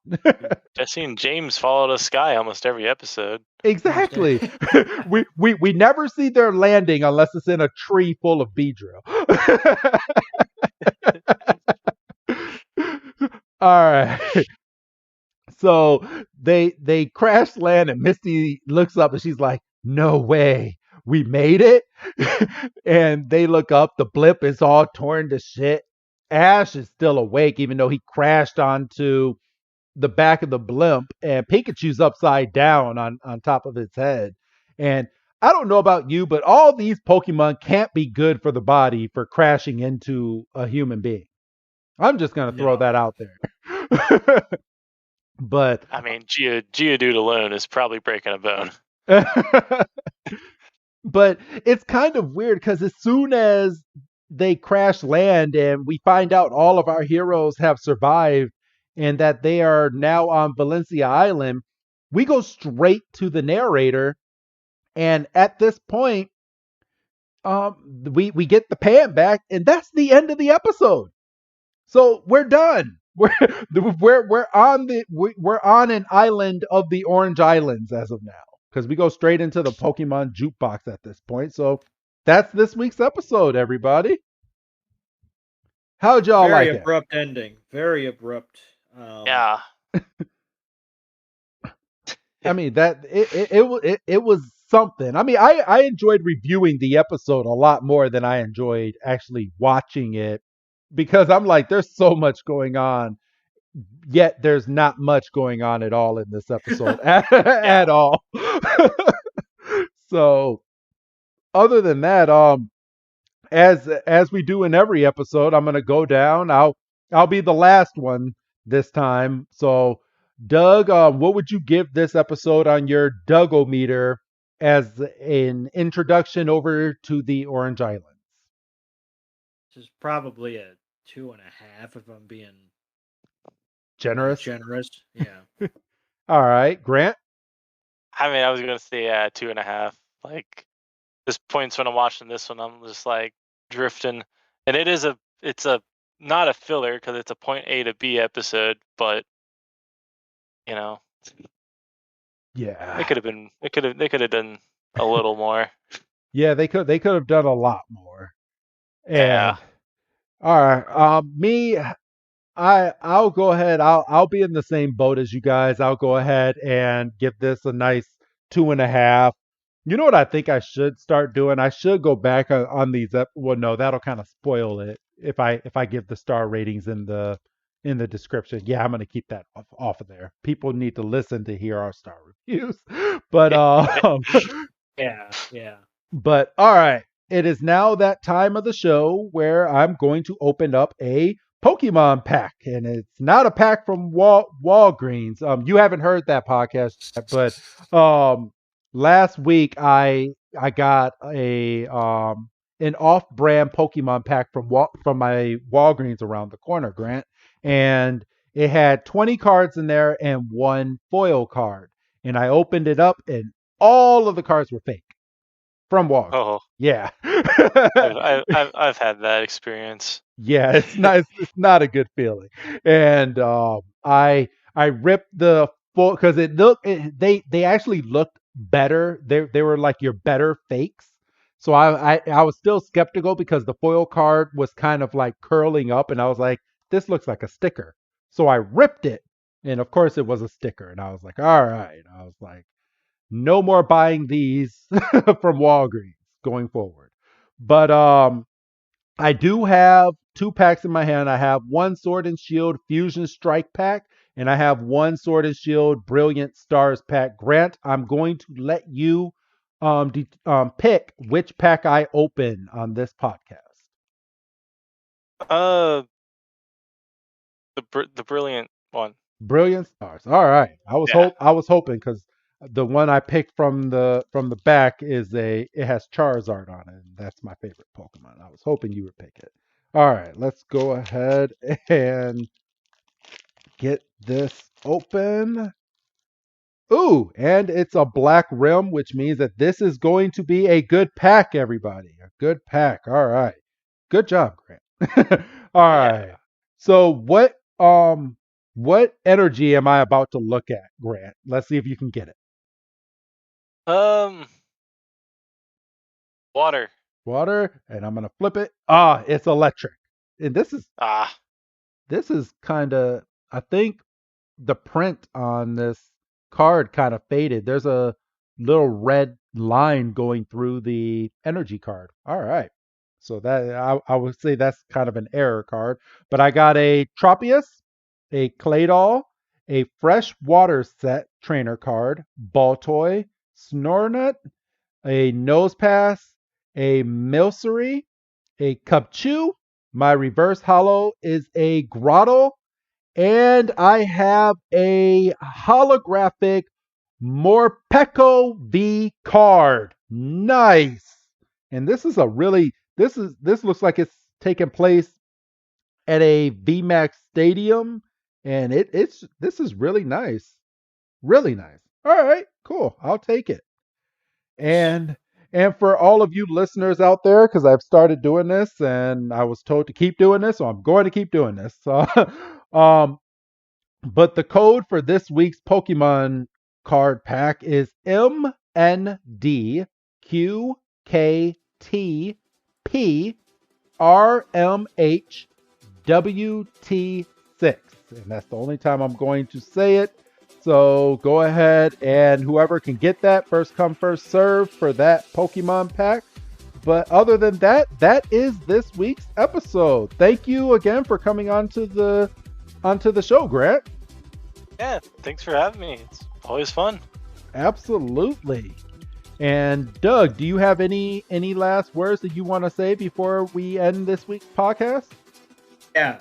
Jesse and James follow the sky almost every episode. Exactly. we never see their landing unless it's in a tree full of Beedrill. All right. So they crash land, and Misty looks up and she's like, no way, we made it. And they look up, the blip is all torn to shit. Ash is still awake, even though he crashed onto the back of the blimp, and Pikachu's upside down on top of its head. And I don't know about you, but all these Pokemon can't be good for the body for crashing into a human being. I'm just going to throw that out there. But I mean, Geodude alone is probably breaking a bone. But it's kind of weird because as soon as they crash land and we find out all of our heroes have survived and that they are now on Valencia Island, we go straight to the narrator. And at this point, we get the pan back, and that's the end of the episode. So we're done. We're on an island of the Orange Islands as of now, because we go straight into the Pokemon jukebox at this point. So that's this week's episode, everybody. How'd y'all like it? Very abrupt ending. Very abrupt. Yeah. I mean, that it was something. I mean, I enjoyed reviewing the episode a lot more than I enjoyed actually watching it, because I'm like, there's so much going on, yet there's not much going on at all in this episode at all. So other than that, as we do in every episode, I'm gonna go down. I'll be the last one this time. So Doug, what would you give this episode on your Dougometer as an introduction over to the Orange Islands? This is probably a 2.5 if I'm being generous. Yeah. All right, Grant. I mean, I was gonna say 2.5. Like, there's points when I'm watching this one, I'm just like drifting, and it's a not a filler because it's a point A to B episode, but you know, Yeah. they could have done a little more. Yeah, they could have done a lot more. Yeah. And all right, me, I'll go ahead. I'll be in the same boat as you guys. I'll go ahead and give this a nice 2.5. You know what I think I should start doing? I should go back on these. Well, no, that'll kind of spoil it if I give the star ratings in the description. Yeah, I'm gonna keep that off of there. People need to listen to hear our star reviews. But Yeah. but all right, it is now that time of the show where I'm going to open up a Pokemon pack, and it's not a pack from Walgreens. You haven't heard that podcast yet, but last week I got a an off-brand Pokemon pack from my Walgreens around the corner, Grant, and it had 20 cards in there and one foil card, and I opened it up, and all of the cards were fake from Walgreens. Oh, Yeah. I've had that experience. Yeah, it's not a good feeling. And I ripped the full because they actually looked better. They were like your better fakes. So I was still skeptical because the foil card was kind of like curling up, and I was like, this looks like a sticker. So I ripped it, and of course it was a sticker, and I was like, all right. I was like, no more buying these from Walgreens going forward. But I do have 2 packs in my hand. I have one Sword and Shield Fusion Strike pack, and I have one Sword and Shield Brilliant Stars pack. Grant, I'm going to let you pick which pack I open on this podcast. Uh, the brilliant one. Brilliant Stars. All right. Yeah. I was hoping because the one I picked from the back it has Charizard on it, and that's my favorite Pokemon. I was hoping you would pick it. All right, let's go ahead and get this open. Ooh, and it's a black rim, which means that this is going to be a good pack, everybody. A good pack. All right. Good job, Grant. All right. Yeah. So what energy am I about to look at, Grant? Let's see if you can get it. Water. Water, and I'm gonna flip it. Ah, it's electric. And Ah. this is kind of, I think the print on this card kind of faded. There's a little red line going through the energy card. All right. So that I would say that's kind of an error card. But I got a Tropius, a Claydol, a Fresh Water Set trainer card, Baltoy, Snornut, a Nosepass, a Milcery, a Cubchoo. My reverse hollow is a Grotto, and I have a holographic Morpeko V card. Nice. And this is this looks like it's taking place at a VMAX stadium, and this is really nice. Really nice. All right, cool. I'll take it. And for all of you listeners out there, because I've started doing this and I was told to keep doing this, so I'm going to keep doing this. So, but the code for this week's Pokemon card pack is MNDQKTPRMHWT6. And that's the only time I'm going to say it. So go ahead and whoever can get that, first come, first serve for that Pokemon pack. But other than that, that is this week's episode. Thank you again for coming onto the show, Grant. Yeah, thanks for having me. It's always fun. Absolutely. And Doug, do you have any last words that you want to say before we end this week's podcast? Yeah,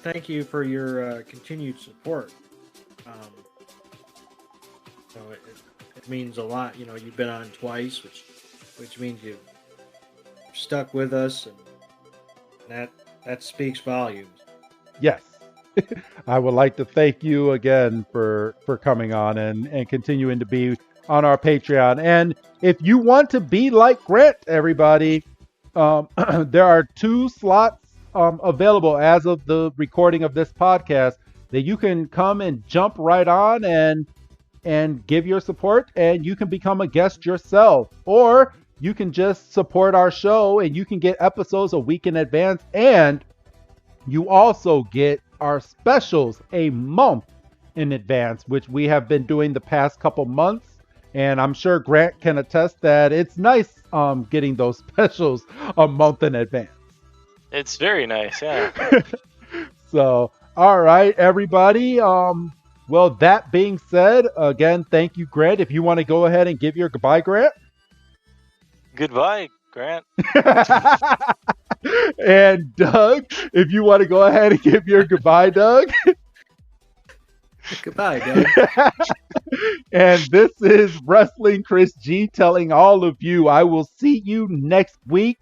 thank you for your continued support. It means a lot. You know, you've been on twice, which means you've stuck with us, and that speaks volumes. Yes. I would like to thank you again for coming on and continuing to be on our Patreon. And if you want to be like Grant, everybody, there are 2 slots available as of the recording of this podcast. that you can come and jump right on and give your support, and you can become a guest yourself, or you can just support our show and you can get episodes a week in advance, and you also get our specials a month in advance, which we have been doing the past couple months. And I'm sure Grant can attest that it's nice getting those specials a month in advance. It's very nice, yeah. So, all right, everybody. Well, that being said, again, thank you, Grant. If you want to go ahead and give your goodbye, Grant. Goodbye, Grant. And Doug, if you want to go ahead and give your goodbye, Doug. Goodbye, Doug. And this is Wrestling Chris G telling all of you I will see you next week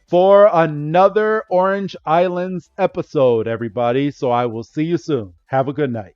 for another Orange Islands episode, everybody. So I will see you soon. Have a good night.